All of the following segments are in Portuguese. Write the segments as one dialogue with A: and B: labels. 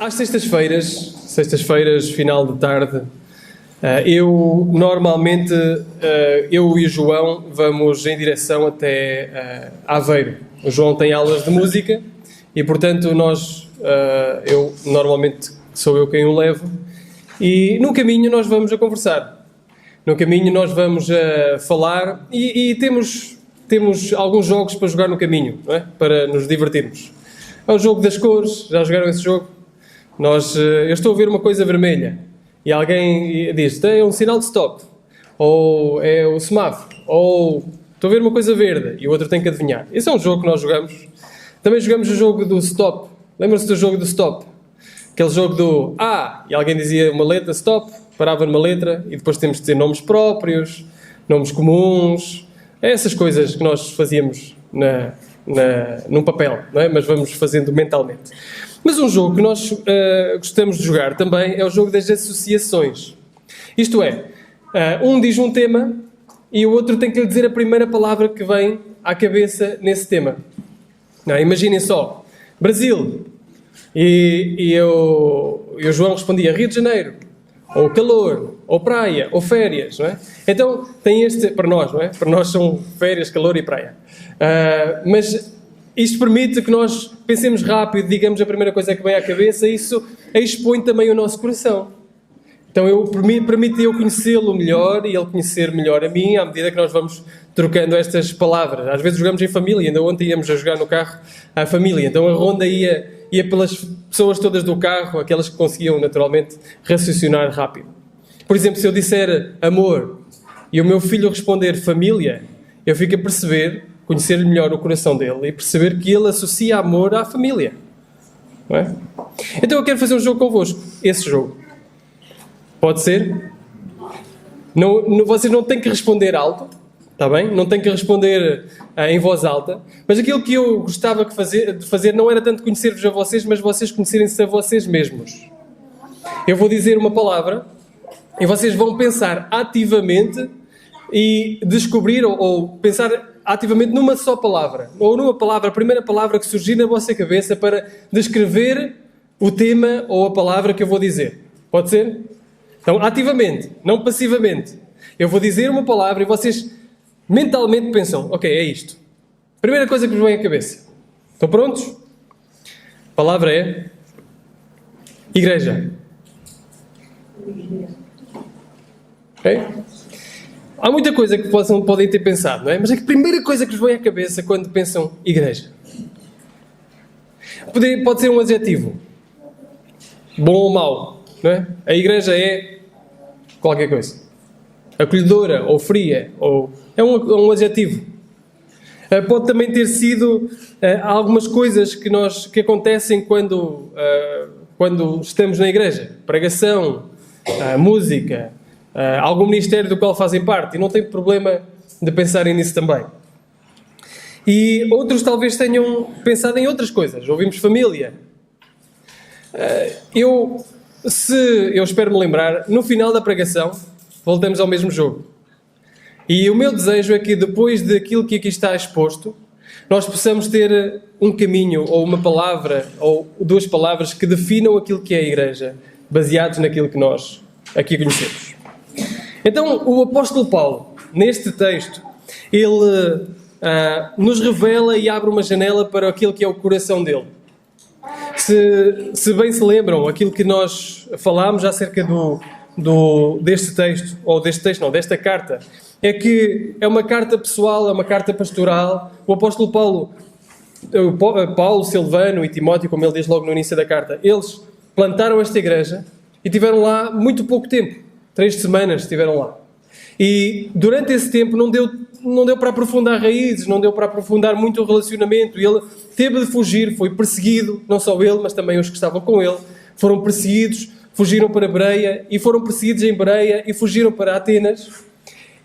A: Às sextas-feiras, final de tarde, eu normalmente, eu e o João vamos em direção até Aveiro. O João tem aulas de música e, portanto, eu normalmente sou eu quem o levo e no caminho nós vamos a conversar. No caminho nós vamos a falar e temos alguns jogos para jogar no caminho, não é? Para nos divertirmos. É o jogo das cores, já jogaram esse jogo? Eu estou a ver uma coisa vermelha e alguém diz, é um sinal de stop, ou é o semáforo, ou estou a ver uma coisa verde e o outro tem que adivinhar. Esse é um jogo que nós jogamos. Também jogamos o jogo do stop. Lembram-se do jogo do stop? Aquele jogo do e alguém dizia uma letra, stop, parava numa letra e depois temos de dizer nomes próprios, nomes comuns, essas coisas que nós fazíamos num papel, não é? Mas vamos fazendo mentalmente. Mas um jogo que nós gostamos de jogar também é o jogo das associações. Isto é, um diz um tema e o outro tem que lhe dizer a primeira palavra que vem à cabeça nesse tema. Não, imaginem só, Brasil, e o João respondia Rio de Janeiro, ou calor, ou praia, ou férias, não é? Então tem para nós, não é? Para nós são férias, calor e praia. Mas isto permite que nós pensemos rápido, digamos a primeira coisa que vem à cabeça, e isso expõe também o nosso coração. Então permite eu conhecê-lo melhor e ele conhecer melhor a mim, à medida que nós vamos trocando estas palavras. Às vezes jogamos em família, ainda ontem íamos a jogar no carro à família, então a ronda ia pelas pessoas todas do carro, aquelas que conseguiam naturalmente raciocinar rápido. Por exemplo, se eu disser amor e o meu filho responder família, eu fico a conhecer melhor o coração dele e perceber que ele associa amor à família. Não é? Então eu quero fazer um jogo convosco. Esse jogo. Pode ser? Vocês não têm que responder alto, está bem? Não têm que responder em voz alta. Mas aquilo que eu gostava de fazer não era tanto conhecer-vos a vocês, mas vocês conhecerem-se a vocês mesmos. Eu vou dizer uma palavra e vocês vão pensar ativamente e descobrir ou pensar ativamente numa só palavra, ou numa palavra, a primeira palavra que surgir na vossa cabeça para descrever o tema ou a palavra que eu vou dizer. Pode ser? Então, ativamente, não passivamente. Eu vou dizer uma palavra e vocês mentalmente pensam, ok, é isto. Primeira coisa que vos vem à cabeça. Estão prontos? A palavra é igreja. Ok? Há muita coisa que podem ter pensado, não é? Mas é que a primeira coisa que vos vem à cabeça quando pensam igreja. Pode ser um adjetivo. Bom ou mau, não é? A igreja é qualquer coisa. Acolhedora ou fria, ou é um adjetivo. Pode também ter sido algumas coisas que acontecem quando estamos na igreja. Pregação, música, algum ministério do qual fazem parte, e não tem problema de pensarem nisso também. E outros talvez tenham pensado em outras coisas. Ouvimos família. Eu espero me lembrar, no final da pregação, voltamos ao mesmo jogo. E o meu desejo é que depois daquilo que aqui está exposto, nós possamos ter um caminho, ou uma palavra, ou duas palavras que definam aquilo que é a igreja, baseados naquilo que nós aqui conhecemos. Então, o apóstolo Paulo, neste texto, ele nos revela e abre uma janela para aquilo que é o coração dele. Se bem se lembram, aquilo que nós falámos acerca deste texto, desta carta, é que é uma carta pessoal, é uma carta pastoral. O apóstolo Paulo, Silvano e Timóteo, como ele diz logo no início da carta, eles plantaram esta igreja e tiveram lá muito pouco tempo. 3 semanas estiveram lá. E durante esse tempo não deu para aprofundar raízes, não deu para aprofundar muito o relacionamento. E ele teve de fugir, foi perseguido, não só ele, mas também os que estavam com ele. Foram perseguidos, fugiram para Bereia e foram perseguidos em Bereia e fugiram para Atenas.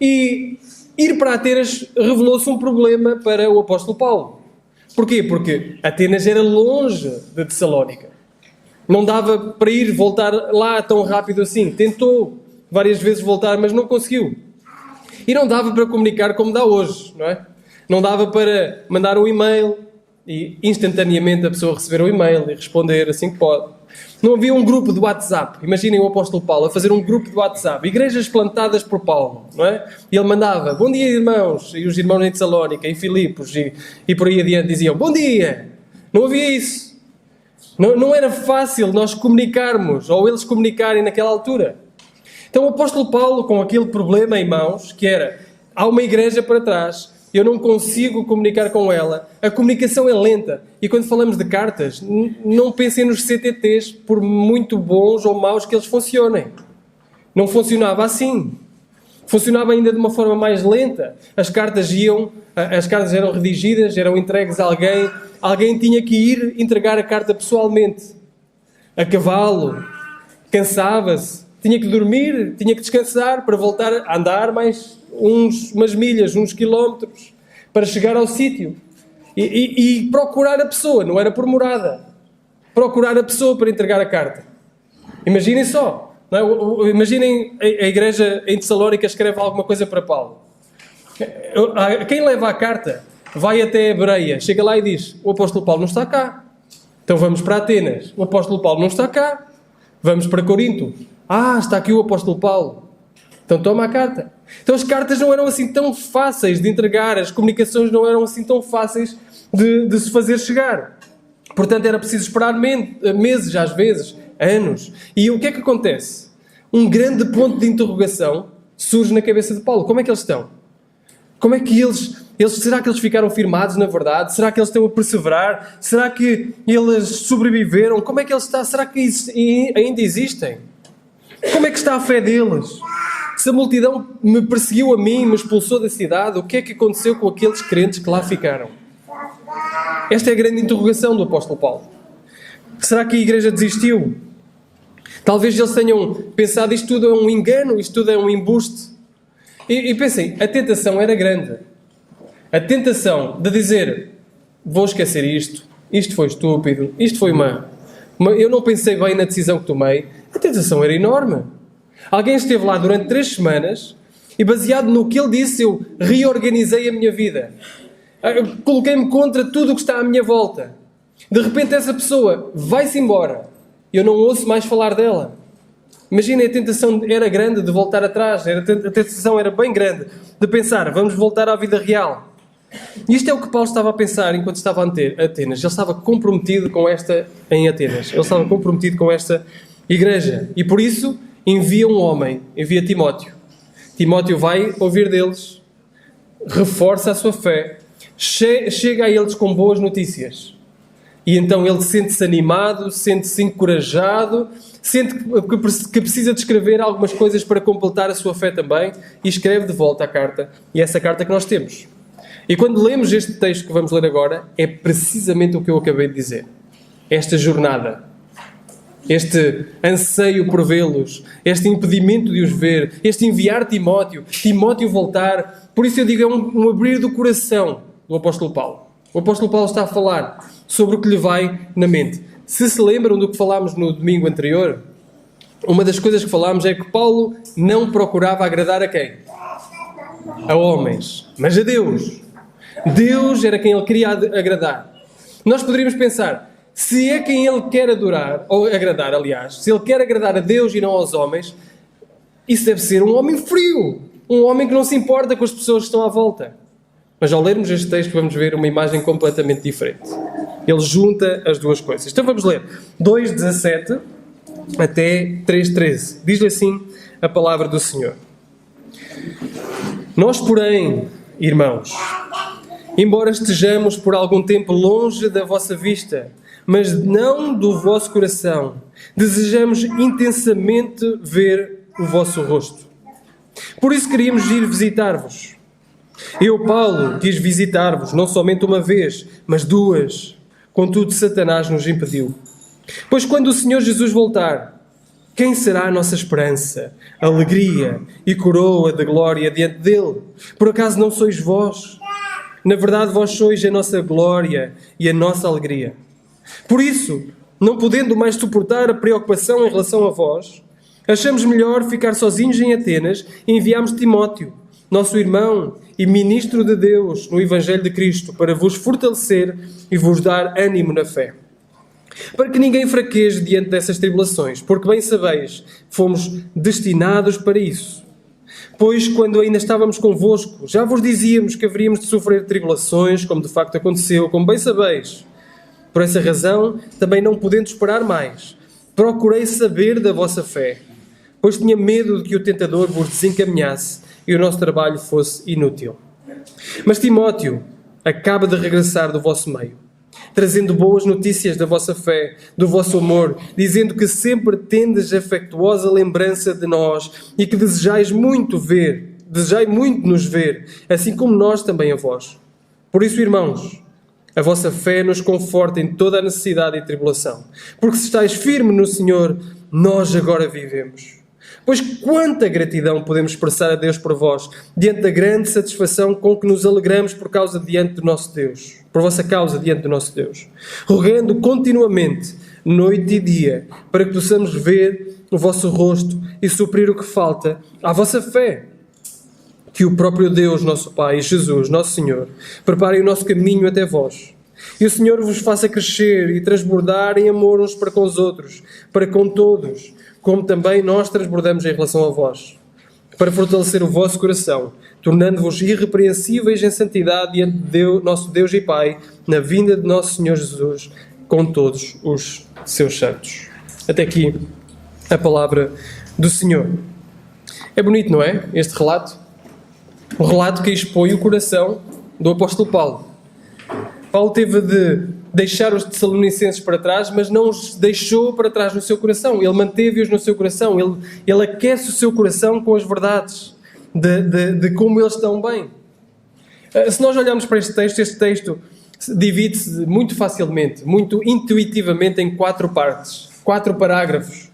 A: E ir para Atenas revelou-se um problema para o apóstolo Paulo. Porquê? Porque Atenas era longe de Tessalónica. Não dava para voltar lá tão rápido assim. Tentou várias vezes voltar, mas não conseguiu. E não dava para comunicar como dá hoje, não é? Não dava para mandar um e-mail e instantaneamente a pessoa receber o e-mail e responder assim que pode. Não havia um grupo de WhatsApp. Imaginem o apóstolo Paulo a fazer um grupo de WhatsApp. Igrejas plantadas por Paulo, não é? E ele mandava, bom dia, irmãos. E os irmãos em Tessalónica, em Filipos e por aí adiante diziam, bom dia. Não havia isso. Não era fácil nós comunicarmos, ou eles comunicarem naquela altura. Então o apóstolo Paulo, com aquele problema em mãos, que era, há uma igreja para trás, eu não consigo comunicar com ela, a comunicação é lenta. E quando falamos de cartas, não pensem nos CTTs, por muito bons ou maus que eles funcionem. Não funcionava assim. Funcionava ainda de uma forma mais lenta. As cartas eram redigidas, eram entregues a alguém. Alguém tinha que ir entregar a carta pessoalmente. A cavalo. Cansava-se. Tinha que dormir, tinha que descansar para voltar a andar mais umas milhas, uns quilómetros, para chegar ao sítio. E procurar a pessoa, não era por morada. Procurar a pessoa para entregar a carta. Imaginem só. Não é? Imaginem a igreja em Tessalónica escreve alguma coisa para Paulo. Quem leva a carta vai até a Bereia, chega lá e diz, o apóstolo Paulo não está cá. Então vamos para Atenas. O apóstolo Paulo não está cá. Vamos para Corinto. Está aqui o apóstolo Paulo. Então toma a carta. Então as cartas não eram assim tão fáceis de entregar, as comunicações não eram assim tão fáceis de se fazer chegar. Portanto, era preciso esperar meses, às vezes, anos. E o que é que acontece? Um grande ponto de interrogação surge na cabeça de Paulo. Como é que eles estão? Como é que será que eles ficaram firmados na verdade? Será que eles estão a perseverar? Será que eles sobreviveram? Como é que eles estão? Será que ainda existem? Como é que está a fé deles? Se a multidão me perseguiu a mim, me expulsou da cidade, o que é que aconteceu com aqueles crentes que lá ficaram? Esta é a grande interrogação do apóstolo Paulo. Será que a igreja desistiu? Talvez eles tenham pensado, isto tudo é um engano, isto tudo é um embuste. E pensem, a tentação era grande. A tentação de dizer, vou esquecer isto foi estúpido, isto foi eu não pensei bem na decisão que tomei. A tentação era enorme. Alguém esteve lá durante 3 semanas e, baseado no que ele disse, eu reorganizei a minha vida. Coloquei-me contra tudo o que está à minha volta. De repente essa pessoa vai-se embora. Eu não ouço mais falar dela. Imaginem, a tentação era grande de voltar atrás. A tentação era bem grande de pensar, vamos voltar à vida real. E isto é o que Paulo estava a pensar enquanto estava em Atenas. Ele estava comprometido com em Atenas. Ele estava comprometido com esta igreja. E por isso envia um homem, envia Timóteo. Timóteo vai ouvir deles, reforça a sua fé, chega a eles com boas notícias. E então ele sente-se animado, sente-se encorajado, sente que precisa de escrever algumas coisas para completar a sua fé também, e escreve de volta a carta. E essa carta que nós temos. E quando lemos este texto que vamos ler agora, é precisamente o que eu acabei de dizer. Esta jornada, este anseio por vê-los, este impedimento de os ver, este enviar Timóteo voltar. Por isso eu digo, é um abrir do coração do apóstolo Paulo. O apóstolo Paulo está a falar sobre o que lhe vai na mente. Se lembram do que falámos no domingo anterior, uma das coisas que falámos é que Paulo não procurava agradar a quem? A homens, mas a Deus. Deus era quem ele queria agradar. Nós poderíamos pensar, se é quem ele quer adorar, ou agradar, aliás, se ele quer agradar a Deus e não aos homens, isso deve ser um homem frio, um homem que não se importa com as pessoas que estão à volta. Mas ao lermos este texto vamos ver uma imagem completamente diferente. Ele junta as duas coisas. Então vamos ler 2:17 até 3:13. Diz-lhe assim a palavra do Senhor. Nós, porém, irmãos, embora estejamos por algum tempo longe da vossa vista, mas não do vosso coração, desejamos intensamente ver o vosso rosto. Por isso queríamos ir visitar-vos. Eu, Paulo, quis visitar-vos, não somente uma vez, mas 2. Contudo, Satanás nos impediu. Pois quando o Senhor Jesus voltar, quem será a nossa esperança, alegria e coroa de glória diante dele? Por acaso não sois vós? Na verdade, vós sois a nossa glória e a nossa alegria. Por isso, não podendo mais suportar a preocupação em relação a vós, achamos melhor ficar sozinhos em Atenas e enviámos Timóteo, nosso irmão e ministro de Deus no Evangelho de Cristo, para vos fortalecer e vos dar ânimo na fé. para que ninguém fraqueje diante dessas tribulações, porque bem sabeis, fomos destinados para isso. Pois, quando ainda estávamos convosco, já vos dizíamos que haveríamos de sofrer tribulações, como de facto aconteceu, como bem sabeis. Por essa razão, também não podendo esperar mais, procurei saber da vossa fé, pois tinha medo de que o tentador vos desencaminhasse e o nosso trabalho fosse inútil. Mas Timóteo acaba de regressar do vosso meio, trazendo boas notícias da vossa fé, do vosso amor, dizendo que sempre tendes afetuosa lembrança de nós e que desejai muito nos ver, assim como nós também a vós. Por isso, irmãos, a vossa fé nos conforta em toda a necessidade e tribulação, porque se estáis firmes no Senhor, nós agora vivemos. Pois quanta gratidão podemos expressar a Deus por vós, diante da grande satisfação com que nos alegramos por vossa causa diante do nosso Deus, rogando continuamente, noite e dia, para que possamos ver o vosso rosto e suprir o que falta à vossa fé. Que o próprio Deus, nosso Pai, e Jesus, nosso Senhor, preparem o nosso caminho até vós. E o Senhor vos faça crescer e transbordar em amor uns para com os outros, para com todos, como também nós transbordamos em relação a vós, para fortalecer o vosso coração, tornando-vos irrepreensíveis em santidade diante de nosso Deus e Pai, na vinda de nosso Senhor Jesus, com todos os seus santos. Até aqui a palavra do Senhor. É bonito, não é? Este relato. Um relato que expõe o coração do apóstolo Paulo. Paulo teve de deixar os Tessalonicenses para trás, mas não os deixou para trás no seu coração. Ele manteve-os no seu coração. Ele aquece o seu coração com as verdades de como eles estão bem. Se nós olharmos para este texto divide-se muito facilmente, muito intuitivamente em 4 partes, 4 parágrafos.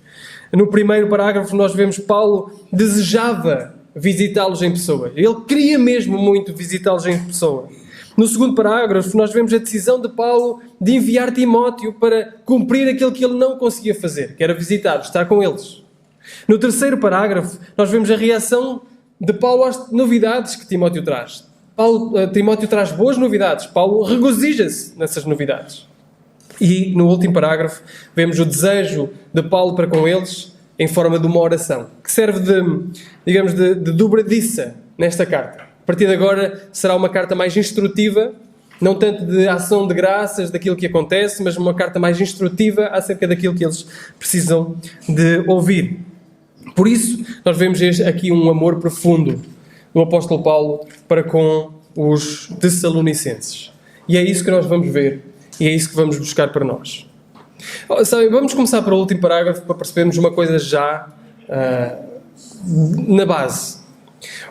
A: No primeiro parágrafo nós vemos Paulo desejava visitá-los em pessoa. Ele queria mesmo muito visitá-los em pessoa. No segundo parágrafo, nós vemos a decisão de Paulo de enviar Timóteo para cumprir aquilo que ele não conseguia fazer, que era visitar-os, estar com eles. No terceiro parágrafo, nós vemos a reação de Paulo às novidades que Timóteo traz. Timóteo traz boas novidades. Paulo regozija-se nessas novidades. E no último parágrafo, vemos o desejo de Paulo para com eles em forma de uma oração, que serve de dobradiça nesta carta. A partir de agora será uma carta mais instrutiva, não tanto de ação de graças daquilo que acontece, mas uma carta mais instrutiva acerca daquilo que eles precisam de ouvir. Por isso, nós vemos aqui um amor profundo do apóstolo Paulo para com os Tessalonicenses. E é isso que nós vamos ver, e é isso que vamos buscar para nós. Sabem, vamos começar para o último parágrafo para percebermos uma coisa já na base.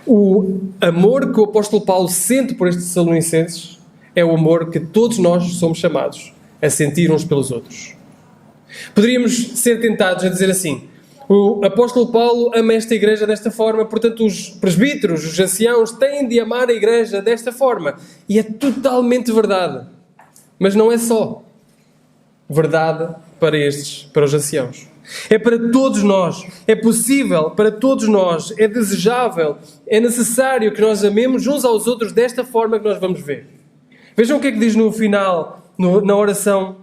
A: O amor que o apóstolo Paulo sente por estes Tessalonicenses é o amor que todos nós somos chamados a sentir uns pelos outros. Poderíamos ser tentados a dizer assim: o apóstolo Paulo ama esta igreja desta forma, portanto os presbíteros, os anciãos têm de amar a igreja desta forma. E é totalmente verdade. Mas não é só verdade para os anciãos. É para todos nós, é possível para todos nós, é desejável, é necessário que nós amemos uns aos outros desta forma que nós vamos ver. Vejam o que é que diz no final, na oração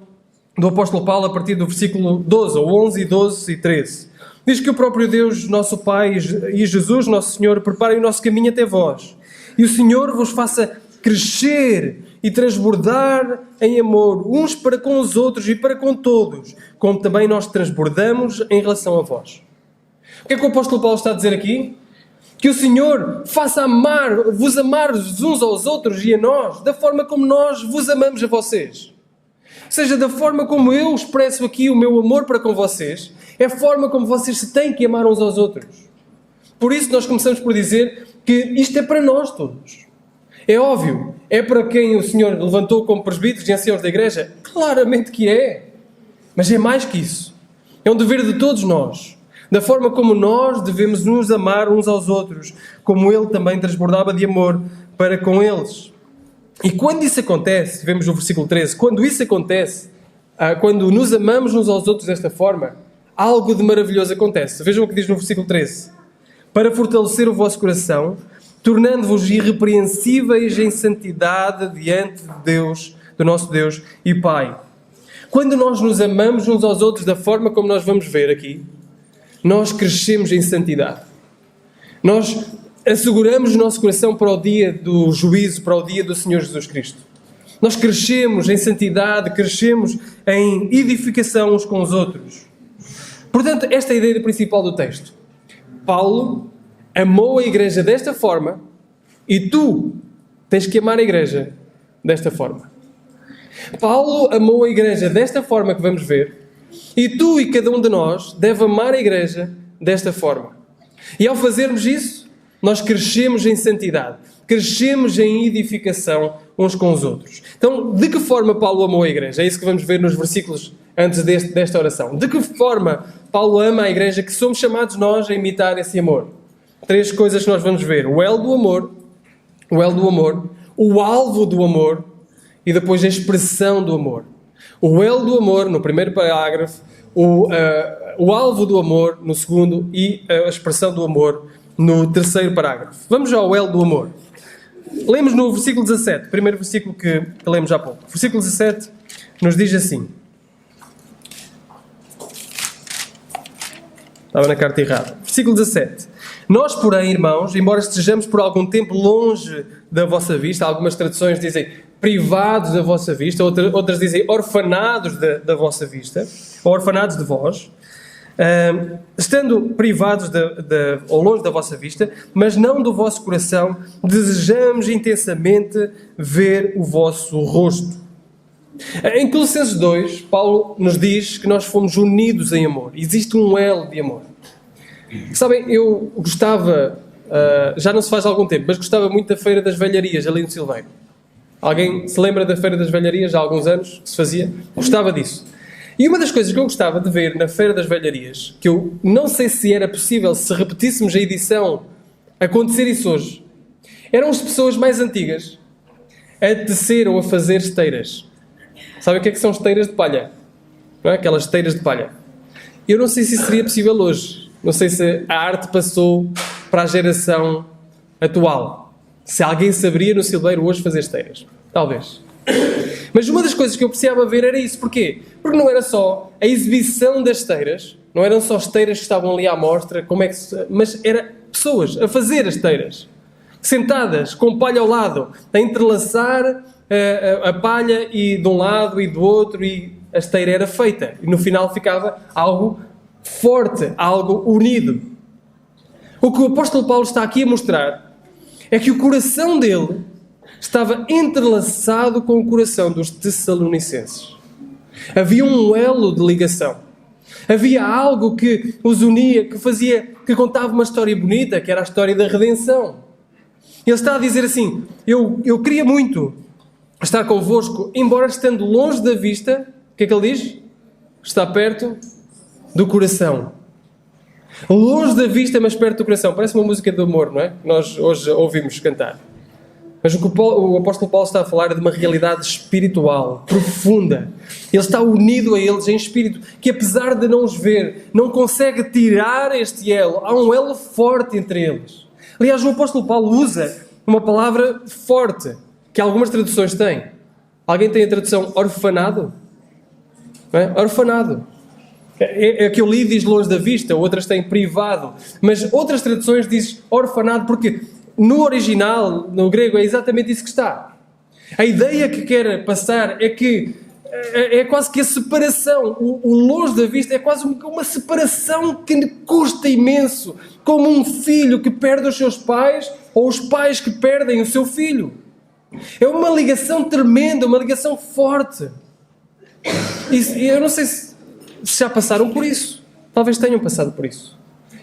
A: do apóstolo Paulo, a partir do versículo 12, ou 11, 12 e 13. Diz que o próprio Deus, nosso Pai, e Jesus, nosso Senhor, preparem o nosso caminho até vós. E o Senhor vos faça crescer e transbordar em amor uns para com os outros e para com todos, como também nós transbordamos em relação a vós. O que é que o apóstolo Paulo está a dizer aqui? Que o Senhor faça vos amar uns aos outros e a nós, da forma como nós vos amamos a vocês. Ou seja, da forma como eu expresso aqui o meu amor para com vocês, é a forma como vocês se têm que amar uns aos outros. Por isso nós começamos por dizer que isto é para nós todos. É óbvio, é para quem o Senhor levantou como presbíteros e anciãos da igreja? Claramente que é. Mas é mais que isso. É um dever de todos nós. Da forma como nós devemos nos amar uns aos outros, como Ele também transbordava de amor para com eles. E quando isso acontece, vemos no versículo 13, quando isso acontece, quando nos amamos uns aos outros desta forma, algo de maravilhoso acontece. Vejam o que diz no versículo 13. Para fortalecer o vosso coração, tornando-vos irrepreensíveis em santidade diante de Deus, do nosso Deus e Pai. Quando nós nos amamos uns aos outros da forma como nós vamos ver aqui, nós crescemos em santidade. Nós asseguramos o nosso coração para o dia do juízo, para o dia do Senhor Jesus Cristo. Nós crescemos em santidade, crescemos em edificação uns com os outros. Portanto, esta é a ideia principal do texto. Paulo amou a igreja desta forma e tu tens que amar a igreja desta forma. Paulo amou a igreja desta forma que vamos ver e tu e cada um de nós deve amar a igreja desta forma. E ao fazermos isso, nós crescemos em santidade, crescemos em edificação uns com os outros. Então, de que forma Paulo amou a igreja? É isso que vamos ver nos versículos antes desta oração. De que forma Paulo ama a igreja, que somos chamados nós a imitar esse amor? 3 coisas que nós vamos ver. O elo do amor, o alvo do amor e depois a expressão do amor. O elo do amor, no primeiro parágrafo, o alvo do amor, no segundo, e a expressão do amor, no terceiro parágrafo. Vamos ao elo do amor. Lemos no versículo 17, primeiro versículo que lemos há pouco. O versículo 17 nos diz assim. Estava na carta errada. Versículo 17. Nós, porém, irmãos, embora estejamos por algum tempo longe da vossa vista, algumas traduções dizem privados da vossa vista, outras dizem orfanados da vossa vista, ou orfanados de vós, estando privados ou longe da vossa vista, mas não do vosso coração, desejamos intensamente ver o vosso rosto. Em Colossenses 2, Paulo nos diz que nós fomos unidos em amor. Existe um elo de amor. Sabem, eu gostava, já não se faz há algum tempo, mas gostava muito da Feira das Velharias, ali no Silveiro. Alguém se lembra da Feira das Velharias, há alguns anos que se fazia? Gostava disso. E uma das coisas que eu gostava de ver na Feira das Velharias, que eu não sei se era possível, se repetíssemos a edição, acontecer isso hoje, eram as pessoas mais antigas a tecer ou a fazer esteiras. Sabem o que é que são esteiras de palha? Não é? Aquelas esteiras de palha. Eu não sei se isso seria possível hoje. Não sei se a arte passou para a geração atual. Se alguém saberia no Silveiro hoje fazer esteiras. Talvez. Mas uma das coisas que eu precisava ver era isso. Porquê? Porque não era só a exibição das esteiras, não eram só esteiras que estavam ali à mostra, mas era pessoas a fazer as esteiras. Sentadas, com palha ao lado, a entrelaçar a palha e de um lado e do outro, e a esteira era feita. E no final ficava algo forte, algo unido. O que o apóstolo Paulo está aqui a mostrar é que o coração dele estava entrelaçado com o coração dos Tessalonicenses. Havia um elo de ligação. Havia algo que os unia, que contava uma história bonita, que era a história da redenção. Ele está a dizer assim, eu queria muito estar convosco, embora estando longe da vista, o que é que ele diz? Está perto do coração. Longe da vista, mas perto do coração. Parece uma música de amor, não é? Que nós hoje ouvimos cantar. Mas o que o apóstolo Paulo está a falar é de uma realidade espiritual, profunda. Ele está unido a eles em espírito, que apesar de não os ver, não consegue tirar este elo. Há um elo forte entre eles. Aliás, o apóstolo Paulo usa uma palavra forte, que algumas traduções têm. Alguém tem a tradução orfanado? Não é? Orfanado. É que eu li diz longe da vista, outras têm privado. Mas outras traduções dizem orfanado, porque no original, no grego, é exatamente isso que está. A ideia que quer passar é que é quase que a separação. O longe da vista é quase uma separação que custa imenso. Como um filho que perde os seus pais, ou os pais que perdem o seu filho. É uma ligação tremenda, uma ligação forte. E eu não sei se já passaram por isso. Talvez tenham passado por isso.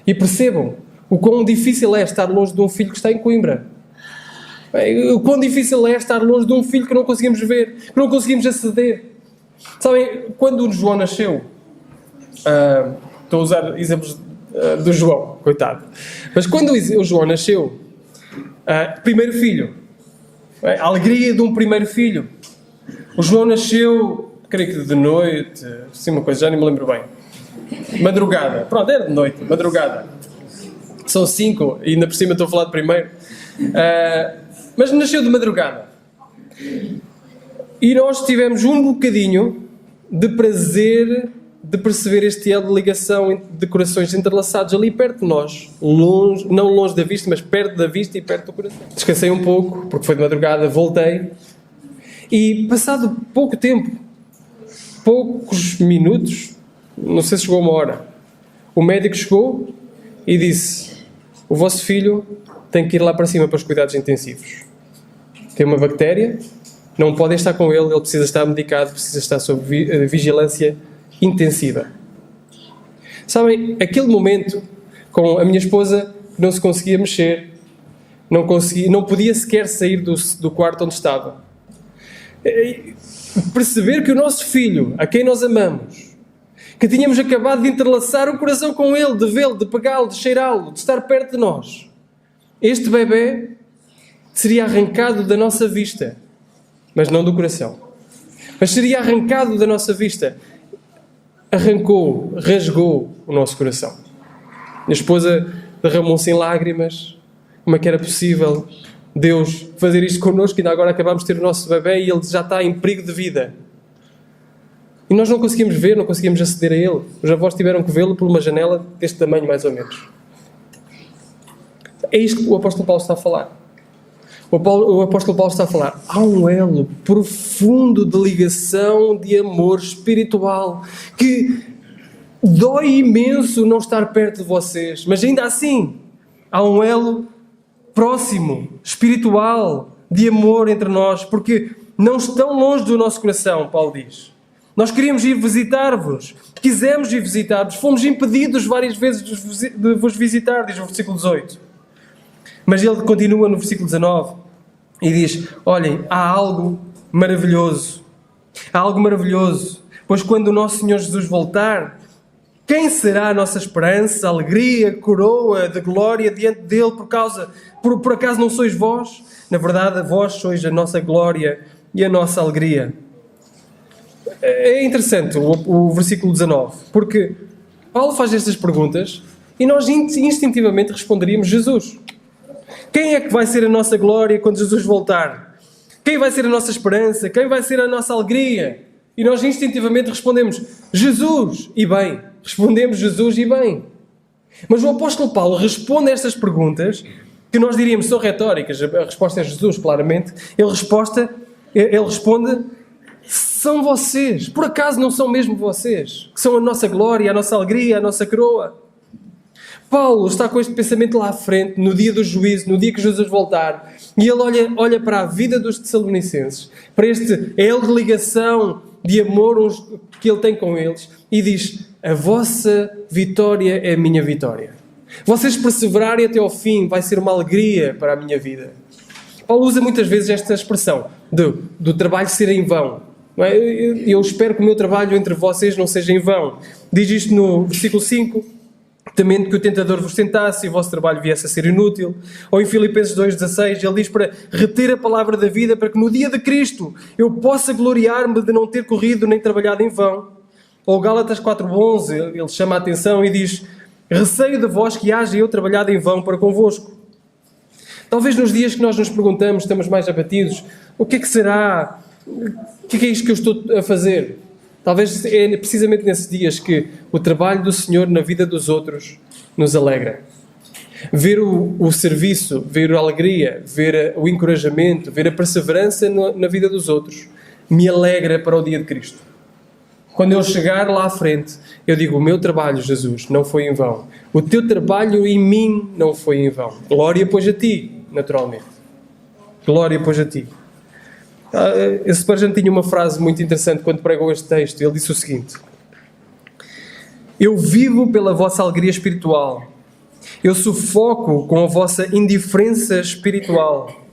A: E percebam o quão difícil é estar longe de um filho que está em Coimbra. O quão difícil é estar longe de um filho que não conseguimos ver, que não conseguimos aceder. Sabem, quando o João nasceu, estou a usar exemplos do João, coitado. Mas quando o João nasceu, primeiro filho, a alegria de um primeiro filho. O João nasceu, creio que de noite, assim uma coisa, já nem me lembro bem. Madrugada, pronto, era de noite, madrugada. São 5, e ainda por cima estou a falar de primeiro. Mas nasceu de madrugada. E nós tivemos um bocadinho de prazer de perceber este elo de ligação de corações entrelaçados ali perto de nós, longe, não longe da vista, mas perto da vista e perto do coração. Descansei um pouco, porque foi de madrugada, voltei, e passado pouco tempo, poucos minutos, não sei se chegou uma hora, o médico chegou e disse: o vosso filho tem que ir lá para cima para os cuidados intensivos. Tem uma bactéria, não podem estar com ele, ele precisa estar medicado, precisa estar sob vigilância intensiva. Sabem, aquele momento com a minha esposa não se conseguia mexer, não podia sequer sair do quarto onde estava. Perceber que o nosso filho, a quem nós amamos, que tínhamos acabado de entrelaçar o coração com ele, de vê-lo, de pegá-lo, de cheirá-lo, de estar perto de nós, este bebê seria arrancado da nossa vista, mas não do coração. Mas seria arrancado da nossa vista. Arrancou, rasgou o nosso coração. Minha esposa derramou-se em lágrimas. Como é que era possível Deus fazer isto connosco? E ainda agora acabamos de ter o nosso bebê e ele já está em perigo de vida. E nós não conseguimos ver, não conseguimos aceder a ele. Os avós tiveram que vê-lo por uma janela deste tamanho, mais ou menos. É isto que o apóstolo Paulo está a falar. O apóstolo Paulo está a falar: há um elo profundo de ligação, de amor espiritual, que dói imenso não estar perto de vocês, mas ainda assim há um elo próximo, espiritual, de amor entre nós, porque não estão longe do nosso coração, Paulo diz. Nós queríamos ir visitar-vos, quisemos ir visitar-vos, fomos impedidos várias vezes de vos visitar, diz o versículo 18. Mas ele continua no versículo 19 e diz: olhem, há algo maravilhoso, pois quando o nosso Senhor Jesus voltar, quem será a nossa esperança, alegria, coroa de glória diante dele por acaso não sois vós? Na verdade, vós sois a nossa glória e a nossa alegria. É interessante o versículo 19, porque Paulo faz estas perguntas e nós instintivamente responderíamos: Jesus. Quem é que vai ser a nossa glória quando Jesus voltar? Quem vai ser a nossa esperança? Quem vai ser a nossa alegria? E nós instintivamente respondemos: Jesus, e bem. Respondemos Jesus, e bem. Mas o apóstolo Paulo responde a estas perguntas, que nós diríamos são retóricas. A resposta é Jesus, claramente. Ele responde: são vocês. Por acaso não são mesmo vocês? Que são a nossa glória, a nossa alegria, a nossa coroa? Paulo está com este pensamento lá à frente, no dia do juízo, no dia que Jesus voltar, e ele olha para a vida dos Tessalonicenses, para este elo de ligação, de amor que ele tem com eles, e diz: a vossa vitória é a minha vitória. Vocês perseverarem até ao fim vai ser uma alegria para a minha vida. Paulo usa muitas vezes esta expressão do trabalho ser em vão. Não é? Eu espero que o meu trabalho entre vocês não seja em vão. Diz isto no versículo 5. Temendo que o tentador vos tentasse e o vosso trabalho viesse a ser inútil. Ou em Filipenses 2,16, ele diz para reter a palavra da vida, para que no dia de Cristo eu possa gloriar-me de não ter corrido nem trabalhado em vão. Ou Gálatas 4,11, ele chama a atenção e diz: receio de vós que haja eu trabalhado em vão para convosco. Talvez nos dias que nós nos perguntamos, estamos mais abatidos: o que é que será? O que é isto que eu estou a fazer? Talvez é precisamente nesses dias que o trabalho do Senhor na vida dos outros nos alegra. Ver o serviço, ver a alegria, ver o encorajamento, ver a perseverança na vida dos outros, me alegra para o dia de Cristo. Quando eu chegar lá à frente, eu digo: o meu trabalho, Jesus, não foi em vão. O teu trabalho em mim não foi em vão. Glória, pois, a ti, naturalmente. Glória, pois, a ti. Esse Spurgeon tinha uma frase muito interessante quando pregou este texto. Ele disse o seguinte: eu vivo pela vossa alegria espiritual, eu sufoco com a vossa indiferença espiritual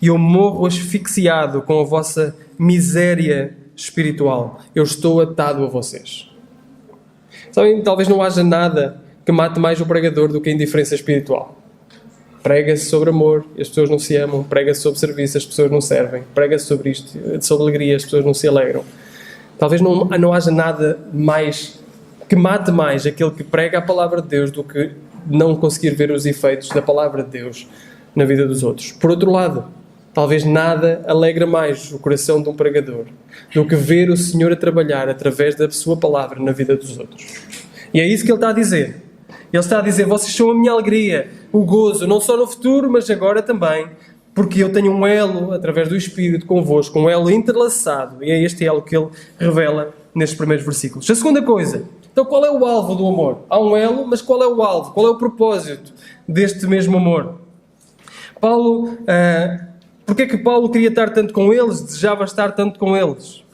A: e eu morro asfixiado com a vossa miséria espiritual. Eu estou atado a vocês. Sabem, talvez não haja nada que mate mais o pregador do que a indiferença espiritual. Prega-se sobre amor e as pessoas não se amam. Prega-se sobre serviço, as pessoas não servem. Prega-se sobre isto, sobre alegria, as pessoas não se alegram. Talvez não haja nada mais que mate mais aquele que prega a palavra de Deus do que não conseguir ver os efeitos da palavra de Deus na vida dos outros. Por outro lado, Talvez nada alegra mais o coração de um pregador do que ver o Senhor a trabalhar através da sua palavra na vida dos outros. E é isso que ele está a dizer. Ele está a dizer, vocês são a minha alegria, o gozo, não só no futuro, mas agora também, porque eu tenho um elo, através do Espírito, convosco, um elo entrelaçado. E é este elo que ele revela nestes primeiros versículos. A segunda coisa, então qual é o alvo do amor? Há um elo, mas qual é o alvo? Qual é o propósito deste mesmo amor? Porque é que Paulo queria estar tanto com eles, desejava estar tanto com eles?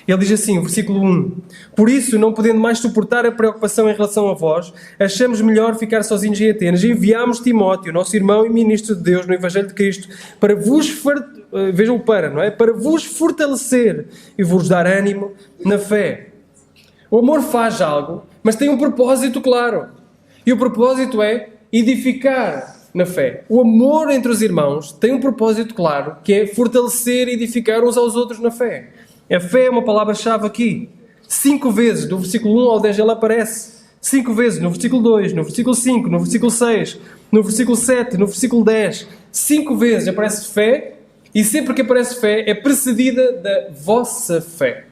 A: Ele diz assim, versículo 1, por isso, não podendo mais suportar a preocupação em relação a vós, achamos melhor ficar sozinhos em Atenas. Enviámos Timóteo, nosso irmão e ministro de Deus no Evangelho de Cristo, para vos, para vos fortalecer e vos dar ânimo na fé. O amor faz algo, mas tem um propósito claro. E o propósito é edificar na fé. O amor entre os irmãos tem um propósito claro, que é fortalecer e edificar uns aos outros na fé. A fé é uma palavra-chave aqui. 5 vezes, do versículo 1 ao 10, ela aparece. 5 vezes, no versículo 2, no versículo 5, no versículo 6, no versículo 7, no versículo 10. 5 vezes aparece fé, e sempre que aparece fé é precedida da vossa fé.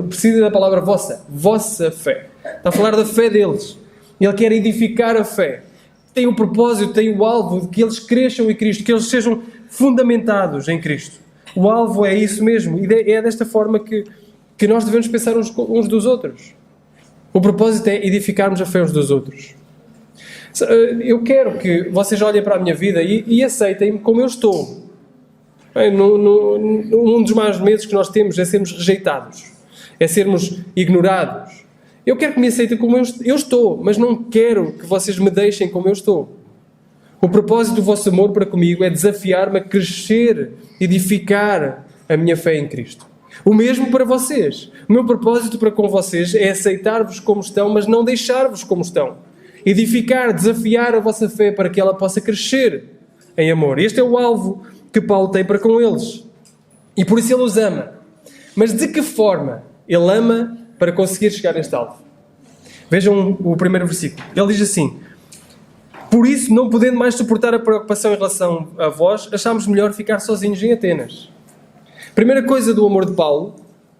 A: Precedida da palavra vossa fé. Está a falar da fé deles. Ele quer edificar a fé. Tem o propósito, tem o alvo de que eles cresçam em Cristo, que eles sejam fundamentados em Cristo. O alvo é isso mesmo, e é desta forma que nós devemos pensar uns dos outros. O propósito é edificarmos a fé uns dos outros. Eu quero que vocês olhem para a minha vida e aceitem-me como eu estou. Um dos maiores medos que nós temos é sermos rejeitados, é sermos ignorados. Eu quero que me aceitem como eu estou, mas não quero que vocês me deixem como eu estou. O propósito do vosso amor para comigo é desafiar-me a crescer, edificar a minha fé em Cristo. O mesmo para vocês. O meu propósito para com vocês é aceitar-vos como estão, mas não deixar-vos como estão. Edificar, desafiar a vossa fé para que ela possa crescer em amor. Este é o alvo que Paulo tem para com eles. E por isso ele os ama. Mas de que forma ele ama para conseguir chegar a este alvo? Vejam o primeiro versículo. Ele diz assim, por isso, não podendo mais suportar a preocupação em relação a vós, achámos melhor ficar sozinhos em Atenas. Primeira coisa do amor de Paulo,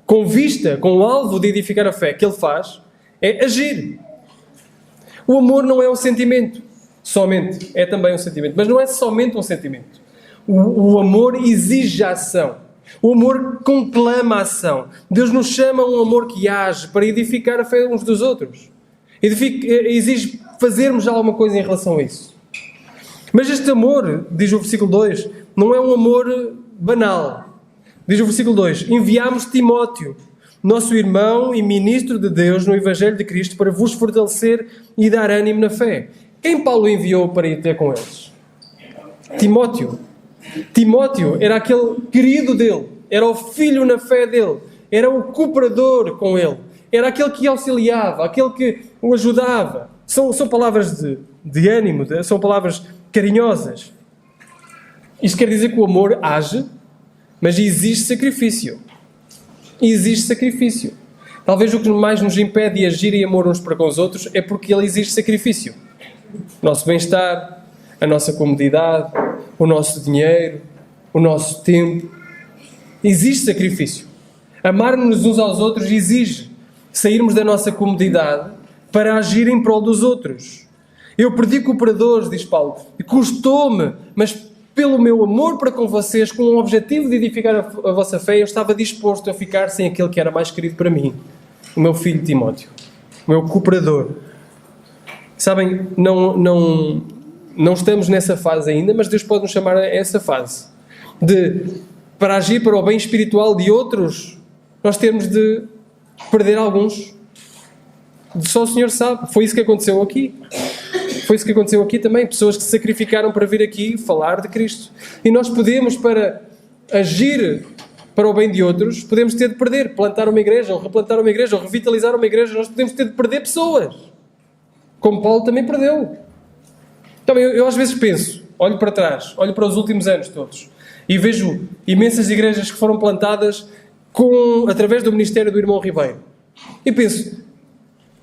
A: com o alvo de edificar a fé que ele faz, é agir. O amor não é um sentimento, somente, é também um sentimento, mas não é somente um sentimento. O amor exige ação. O amor conclama a ação. Deus nos chama a um amor que age para edificar a fé uns dos outros. Exige fazermos alguma coisa em relação a isso. Mas este amor, diz o versículo 2, não é um amor banal. Diz o versículo 2, enviámos Timóteo, nosso irmão e ministro de Deus no Evangelho de Cristo, para vos fortalecer e dar ânimo na fé. Quem Paulo enviou para ir ter com eles? Timóteo. Timóteo era aquele querido dele, era o filho na fé dele, era o cooperador com ele, era aquele que auxiliava, aquele que o ajudava. São palavras de ânimo, são palavras carinhosas. Isto quer dizer que o amor age, mas exige sacrifício. Exige sacrifício. Talvez o que mais nos impede de agir em amor uns para com os outros é porque ele exige sacrifício. O nosso bem-estar, a nossa comodidade, o nosso dinheiro, o nosso tempo. Exige sacrifício. Amar-nos uns aos outros exige sairmos da nossa comodidade para agir em prol dos outros. Eu perdi cooperadores, diz Paulo, e custou-me, mas pelo meu amor para com vocês, com o objetivo de edificar a vossa fé, eu estava disposto a ficar sem aquele que era mais querido para mim, o meu filho Timóteo, o meu cooperador. Sabem, não estamos nessa fase ainda, mas Deus pode nos chamar a essa fase. Para agir para o bem espiritual de outros, nós temos de perder alguns. Só o Senhor sabe. Foi isso que aconteceu aqui. Foi isso que aconteceu aqui também. Pessoas que se sacrificaram para vir aqui falar de Cristo. E nós podemos, para agir para o bem de outros, podemos ter de perder. Plantar uma igreja, ou replantar uma igreja, ou revitalizar uma igreja. Nós podemos ter de perder pessoas. Como Paulo também perdeu. Então, eu às vezes penso, olho para trás, olho para os últimos anos todos, e vejo imensas igrejas que foram plantadas através do ministério do irmão Ribeiro. E penso,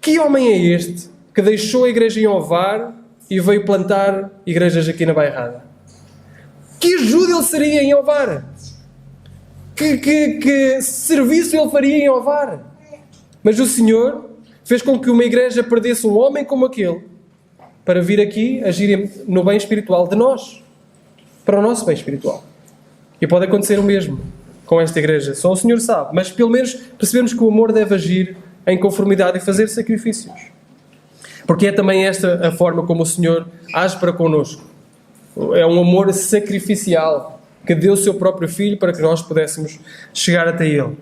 A: que homem é este que deixou a igreja em Ovar e veio plantar igrejas aqui na Bairrada? Que ajuda ele seria em Ovar? Que serviço ele faria em Ovar? Mas o Senhor fez com que uma igreja perdesse um homem como aquele para vir aqui agir no bem espiritual de nós, para o nosso bem espiritual. E pode acontecer o mesmo com esta igreja. Só o Senhor sabe. Mas pelo menos percebemos que o amor deve agir em conformidade e fazer sacrifícios. Porque é também esta a forma como o Senhor age para connosco. É um amor sacrificial que deu o seu próprio Filho para que nós pudéssemos chegar até Ele.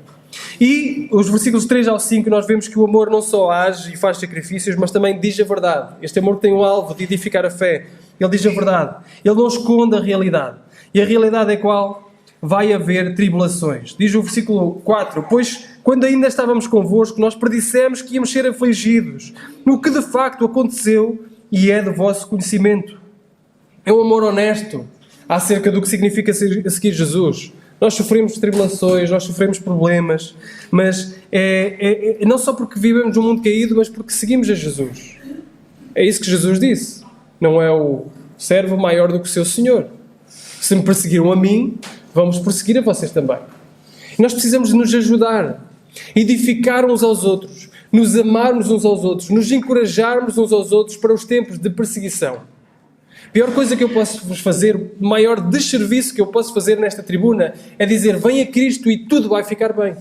A: E os versículos 3 ao 5 nós vemos que o amor não só age e faz sacrifícios, mas também diz a verdade. Este amor tem um alvo de edificar a fé. Ele diz a verdade. Ele não esconde a realidade. E a realidade é qual? Vai haver tribulações. Diz o versículo 4, pois quando ainda estávamos convosco, nós predissemos que íamos ser afligidos, no que de facto aconteceu e é do vosso conhecimento. É um amor honesto acerca do que significa seguir Jesus. Nós sofremos tribulações, nós sofremos problemas, mas é não só porque vivemos num mundo caído, mas porque seguimos a Jesus. É isso que Jesus disse. Não é o servo maior do que o seu Senhor. Se me perseguiram a mim, vamos perseguir a vocês também. E nós precisamos de nos ajudar, edificar uns aos outros, nos amarmos uns aos outros, nos encorajarmos uns aos outros para os tempos de perseguição. A pior coisa que eu posso vos fazer, o maior desserviço que eu posso fazer nesta tribuna é dizer, vem a Cristo e tudo vai ficar bem.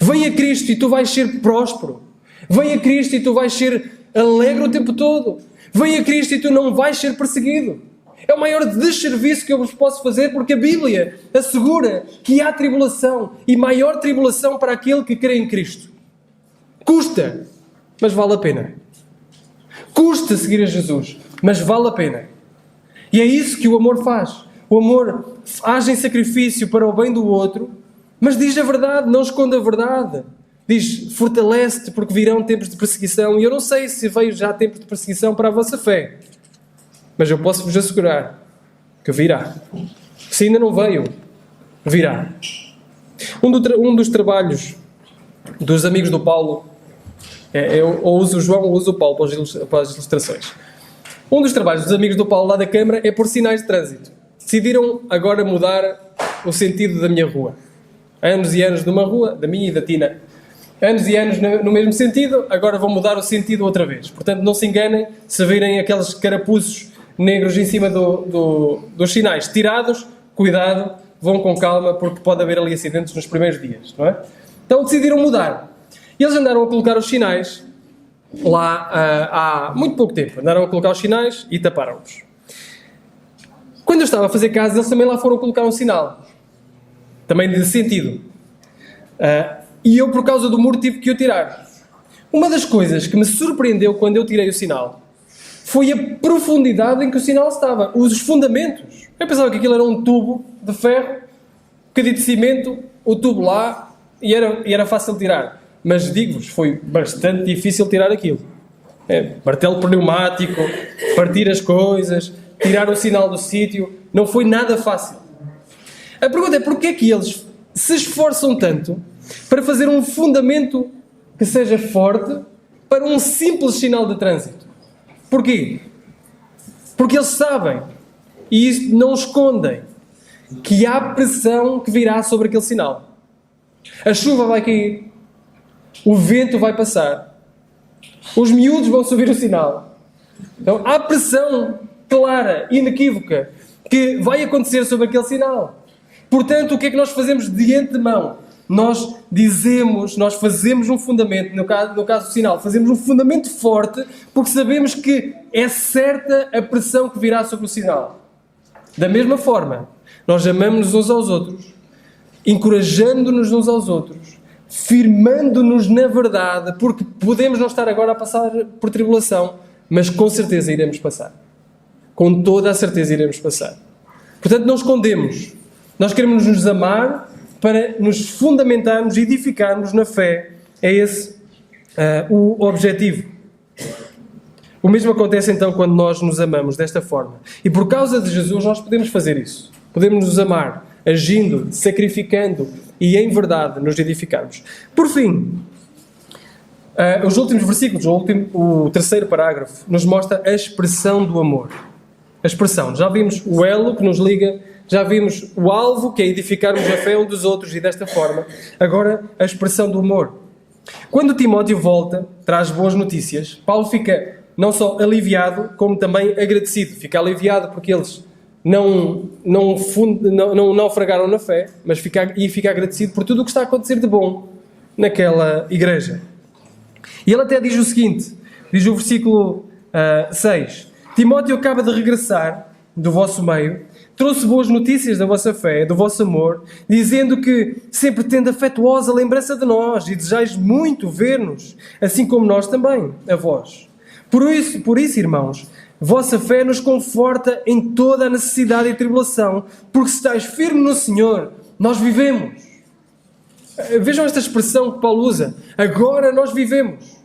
A: Vem a Cristo e tu vais ser próspero. Vem a Cristo e tu vais ser alegre o tempo todo. Vem a Cristo e tu não vais ser perseguido. É o maior desserviço que eu vos posso fazer, porque a Bíblia assegura que há tribulação e maior tribulação para aquele que crê em Cristo. Custa, mas vale a pena. Custa seguir a Jesus, mas vale a pena. E é isso que o amor faz. O amor age em sacrifício para o bem do outro, mas diz a verdade, não esconde a verdade. Diz, fortalece-te porque virão tempos de perseguição. E eu não sei se veio já tempos de perseguição para a vossa fé, mas eu posso vos assegurar que virá. Se ainda não veio, virá. Um dos trabalhos dos amigos do Paulo, eu ou uso o João ou uso o Paulo para as ilustrações. Um dos trabalhos dos amigos do Paulo lá da Câmara é pôr sinais de trânsito. Decidiram agora mudar o sentido da minha rua. Anos e anos numa rua, da minha e da Tina. Anos e anos no mesmo sentido, agora vão mudar o sentido outra vez. Portanto, não se enganem se virem aqueles carapuços negros em cima dos sinais tirados, cuidado, vão com calma, porque pode haver ali acidentes nos primeiros dias, não é? Então decidiram mudar. E eles andaram a colocar os sinais lá há muito pouco tempo. Andaram a colocar os sinais e taparam-os. Quando eu estava a fazer casa, eles também lá foram colocar um sinal. Também de sentido. E eu, por causa do muro, tive que o tirar. Uma das coisas que me surpreendeu quando eu tirei o sinal foi a profundidade em que o sinal estava. Os fundamentos. Eu pensava que aquilo era um tubo de ferro, um bocadinho de cimento, o tubo lá, e era fácil de tirar. Mas digo-vos, foi bastante difícil tirar aquilo. Martelo pneumático, partir as coisas, tirar o sinal do sítio, não foi nada fácil. A pergunta é, porquê é que eles se esforçam tanto para fazer um fundamento que seja forte para um simples sinal de trânsito? Porquê? Porque eles sabem, e isso não escondem, que há pressão que virá sobre aquele sinal. A chuva vai cair, o vento vai passar, os miúdos vão subir o sinal. Então há pressão clara, inequívoca, que vai acontecer sobre aquele sinal. Portanto, o que é que nós fazemos de antemão? Nós fazemos um fundamento, no caso do sinal, fazemos um fundamento forte, porque sabemos que é certa a pressão que virá sobre o sinal. Da mesma forma, nós amamos-nos uns aos outros, encorajando-nos uns aos outros, firmando-nos na verdade, porque podemos não estar agora a passar por tribulação, mas com certeza iremos passar. Com toda a certeza iremos passar. Portanto, não escondemos. Nós queremos nos amar para nos fundamentarmos e edificarmos na fé. É esse o objetivo. O mesmo acontece então quando nós nos amamos desta forma. E por causa de Jesus nós podemos fazer isso. Podemos nos amar, agindo, sacrificando e em verdade nos edificarmos. Por fim, os últimos versículos, o terceiro parágrafo, nos mostra a expressão do amor. A expressão. Já vimos o elo que nos liga Já vimos o alvo, que é edificarmos a fé um dos outros, e desta forma, agora a expressão do amor. Quando Timóteo volta, traz boas notícias, Paulo fica não só aliviado, como também agradecido. Fica aliviado porque eles não naufragaram na fé, mas fica agradecido por tudo o que está a acontecer de bom naquela igreja. E ele até diz o seguinte, diz o versículo 6, Timóteo acaba de regressar do vosso meio, trouxe boas notícias da vossa fé, do vosso amor, dizendo que sempre tendo afetuosa lembrança de nós e desejais muito ver-nos, assim como nós também, a vós. Por isso, irmãos, vossa fé nos conforta em toda a necessidade e tribulação, porque se estáis firmes no Senhor, nós vivemos. Vejam esta expressão que Paulo usa, agora nós vivemos.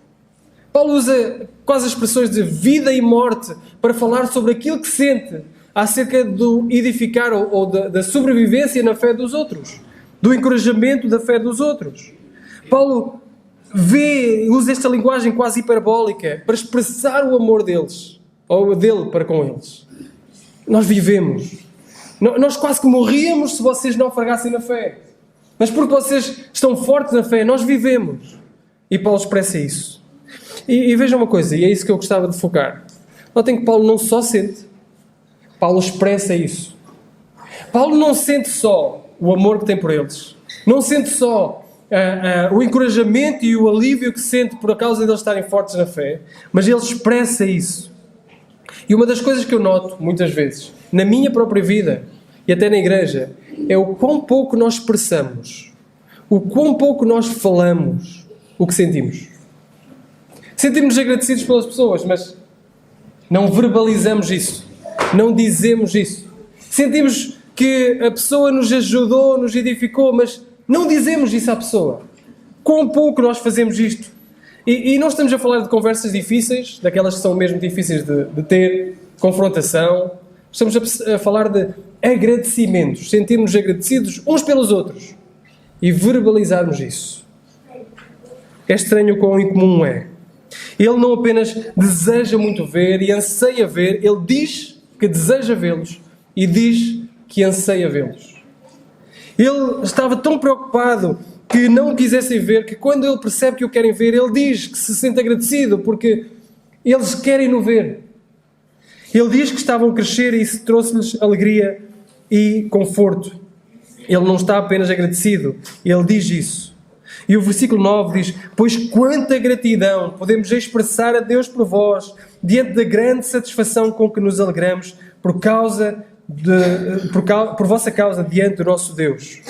A: Paulo usa quase expressões de vida e morte para falar sobre aquilo que sente acerca do edificar ou da sobrevivência na fé dos outros, do encorajamento da fé dos outros. Paulo usa esta linguagem quase hiperbólica para expressar o amor deles, ou dele para com eles. Nós vivemos. Nós quase que morríamos se vocês não naufragassem na fé. Mas porque vocês estão fortes na fé, nós vivemos. E Paulo expressa isso. E vejam uma coisa, e é isso que eu gostava de focar. Notem que Paulo não só sente, Paulo expressa isso. Paulo não sente só o amor que tem por eles, não sente só o encorajamento e o alívio que sente por causa de eles estarem fortes na fé, mas ele expressa isso. E uma das coisas que eu noto, muitas vezes, na minha própria vida e até na igreja, é o quão pouco nós expressamos, o quão pouco nós falamos o que sentimos. Sentimos-nos agradecidos pelas pessoas, mas não verbalizamos isso, não dizemos isso. Sentimos que a pessoa nos ajudou, nos edificou, mas não dizemos isso à pessoa. Quão pouco nós fazemos isto. E não estamos a falar de conversas difíceis, daquelas que são mesmo difíceis de ter, confrontação. Estamos a falar de agradecimentos, sentirmos agradecidos uns pelos outros e verbalizarmos isso. É estranho o quão incomum é. Ele não apenas deseja muito ver e anseia ver, ele diz que deseja vê-los e diz que anseia vê-los. Ele estava tão preocupado que não o quisessem ver, que quando ele percebe que o querem ver, ele diz que se sente agradecido porque eles querem-no ver. Ele diz que estavam a crescer e isso trouxe-lhes alegria e conforto. Ele não está apenas agradecido, ele diz isso. E o versículo 9 diz, pois quanta gratidão podemos expressar a Deus por vós, diante da grande satisfação com que nos alegramos por vossa causa diante do nosso Deus.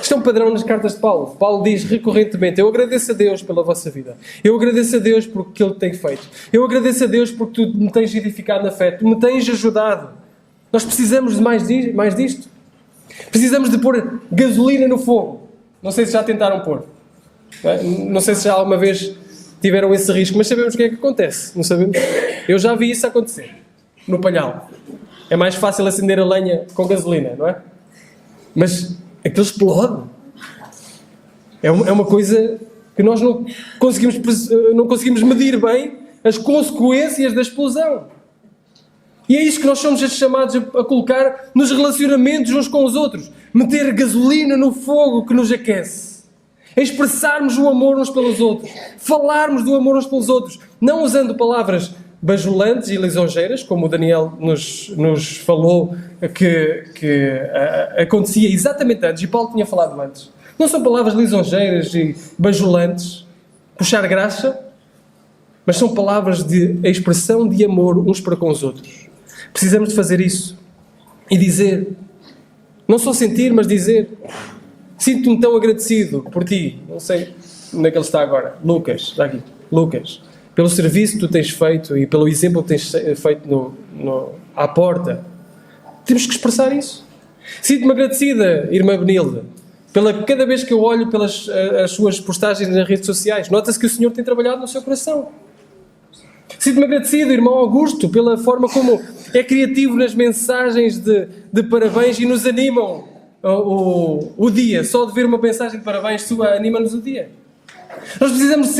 A: Isto é um padrão nas cartas de Paulo. Paulo diz recorrentemente, eu agradeço a Deus pela vossa vida. Eu agradeço a Deus por aquilo que tem feito. Eu agradeço a Deus porque tu me tens edificado na fé. Tu me tens ajudado. Nós precisamos de mais disto. Precisamos de pôr gasolina no fogo. Não sei se já tentaram pôr. Não sei se já alguma vez tiveram esse risco, mas sabemos o que é que acontece. Não sabemos? Eu já vi isso acontecer. No Palhal. É mais fácil acender a lenha com gasolina, não é? Mas aquilo explode. É uma coisa que nós não conseguimos medir bem as consequências da explosão. E é isso que nós somos chamados a colocar nos relacionamentos uns com os outros. Meter gasolina no fogo que nos aquece. Expressarmos o amor uns pelos outros. Falarmos do amor uns pelos outros. Não usando palavras bajulantes e lisonjeiras, como o Daniel nos falou que acontecia exatamente antes, e Paulo tinha falado antes. Não são palavras lisonjeiras e bajulantes, puxar graxa, mas são palavras de expressão de amor uns para com os outros. Precisamos de fazer isso e dizer, não só sentir, mas dizer, sinto-me tão agradecido por ti, não sei onde é que ele está agora, Lucas, está aqui, Lucas, pelo serviço que tu tens feito e pelo exemplo que tens feito à porta. Temos que expressar isso. Sinto-me agradecida, irmã Benilde, cada vez que eu olho pelas as suas postagens nas redes sociais. Nota-se que o Senhor tem trabalhado no seu coração. Sinto-me agradecido, irmão Augusto, pela forma como é criativo nas mensagens de parabéns e nos animam o dia. Só de ver uma mensagem de parabéns sua anima-nos o dia. Nós precisamos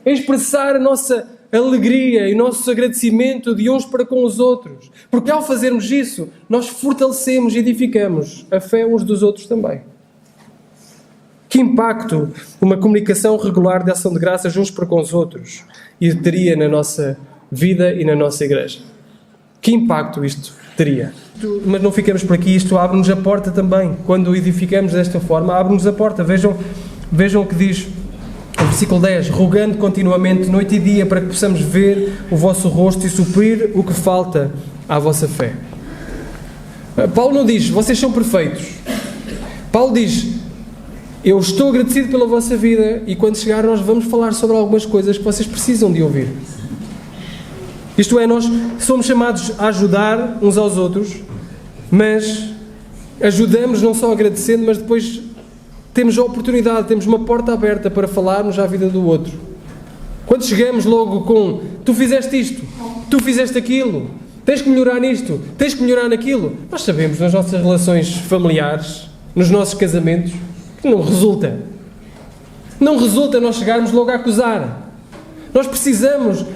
A: expressar a nossa alegria e o nosso agradecimento de uns para com os outros. Porque ao fazermos isso, nós fortalecemos e edificamos a fé uns dos outros também. Que impacto uma comunicação regular de ação de graças uns para com os outros teria na nossa vida e na nossa igreja? Que impacto isto teria? Mas não ficamos por aqui, isto abre-nos a porta também. Quando edificamos desta forma, abre-nos a porta. Vejam o que diz o versículo 10. Rogando continuamente, noite e dia, para que possamos ver o vosso rosto e suprir o que falta à vossa fé. Paulo não diz, vocês são perfeitos. Paulo diz, eu estou agradecido pela vossa vida e quando chegar nós vamos falar sobre algumas coisas que vocês precisam de ouvir. Isto é, nós somos chamados a ajudar uns aos outros, mas ajudamos não só agradecendo, mas depois temos a oportunidade, temos uma porta aberta para falarmos à vida do outro. Quando chegamos logo com, tu fizeste isto, tu fizeste aquilo, tens que melhorar nisto, tens que melhorar naquilo, nós sabemos nas nossas relações familiares, nos nossos casamentos, que não resulta. Não resulta nós chegarmos logo a acusar. Nós precisamos,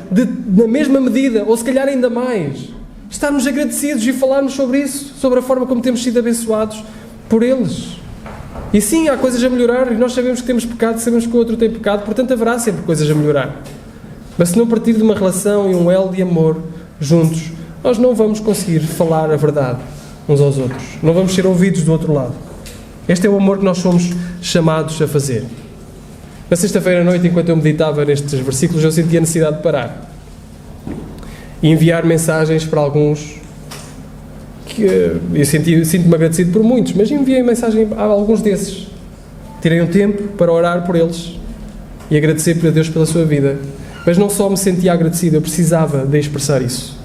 A: na mesma medida, ou se calhar ainda mais, estarmos agradecidos e falarmos sobre isso, sobre a forma como temos sido abençoados por eles. E sim, há coisas a melhorar, e nós sabemos que temos pecado, sabemos que o outro tem pecado, portanto haverá sempre coisas a melhorar. Mas se não partir de uma relação e um elo de amor juntos, nós não vamos conseguir falar a verdade uns aos outros. Não vamos ser ouvidos do outro lado. Este é o amor que nós somos chamados a fazer. Na sexta-feira à noite, enquanto eu meditava nestes versículos, eu senti a necessidade de parar e enviar mensagens para alguns que eu sinto-me agradecido por muitos, mas enviei mensagem a alguns desses. Tirei um tempo para orar por eles e agradecer a Deus pela sua vida. Mas não só me sentia agradecido, eu precisava de expressar isso.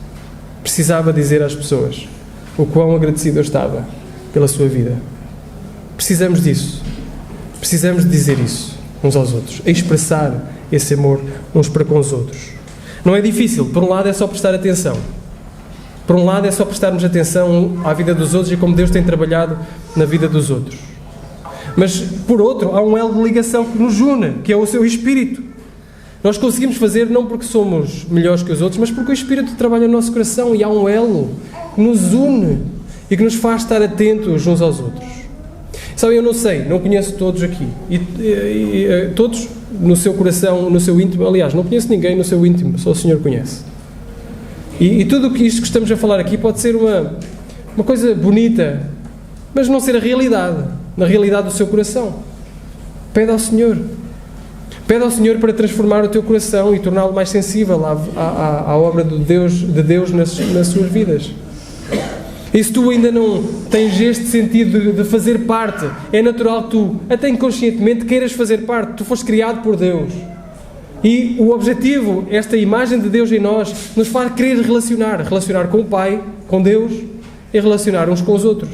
A: Precisava dizer às pessoas o quão agradecido eu estava pela sua vida. Precisamos disso. Precisamos de dizer isso uns aos outros, a expressar esse amor uns para com os outros. Não é difícil, por um lado é só prestar atenção. Por um lado é só prestarmos atenção à vida dos outros e como Deus tem trabalhado na vida dos outros. Mas, por outro, há um elo de ligação que nos une, que é o seu Espírito. Nós conseguimos fazer não porque somos melhores que os outros, mas porque o Espírito trabalha no nosso coração e há um elo que nos une e que nos faz estar atentos uns aos outros. Sabe, eu não sei, não conheço todos aqui. Todos no seu coração, no seu íntimo. Aliás, não conheço ninguém no seu íntimo, só o Senhor conhece. E tudo o que isto que estamos a falar aqui pode ser uma coisa bonita, mas não ser a realidade, na realidade do seu coração. Pede ao Senhor. Pede ao Senhor para transformar o teu coração e torná-lo mais sensível à obra de Deus nas suas vidas. E se tu ainda não tens este sentido de fazer parte, é natural que tu, até inconscientemente, queiras fazer parte. Tu foste criado por Deus. E o objetivo, esta imagem de Deus em nós, nos faz querer relacionar com o Pai, com Deus, e relacionar uns com os outros.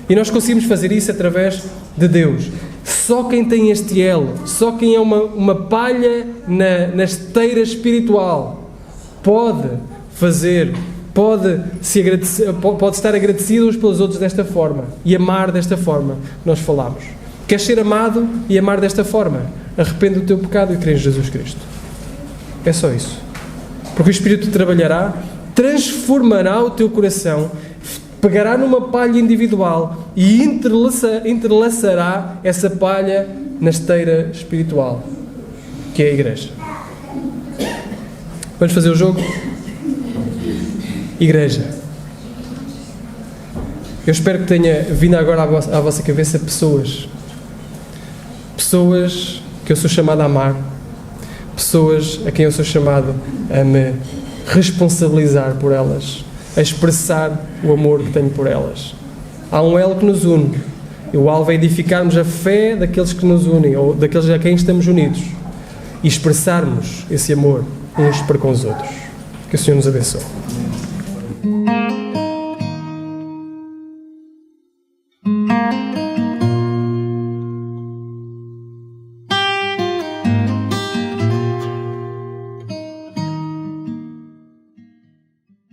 A: E nós conseguimos fazer isso através de Deus. Só quem tem este elo, só quem é uma palha na esteira espiritual, pode estar agradecido uns pelos outros desta forma e amar desta forma que nós falamos. Queres ser amado e amar desta forma? Arrepende do teu pecado e crê em Jesus Cristo. É só isso. Porque o Espírito trabalhará, transformará o teu coração, pegará numa palha individual e entrelaçará essa palha na esteira espiritual, que é a igreja. Vamos fazer o jogo? Igreja. Eu espero que tenha vindo agora à vossa cabeça pessoas que eu sou chamado a amar, pessoas a quem eu sou chamado a me responsabilizar por elas, a expressar o amor que tenho por elas. Há um elo que nos une, e o alvo é edificarmos a fé daqueles que nos unem, ou daqueles a quem estamos unidos, e expressarmos esse amor uns para com os outros. Que o Senhor nos abençoe.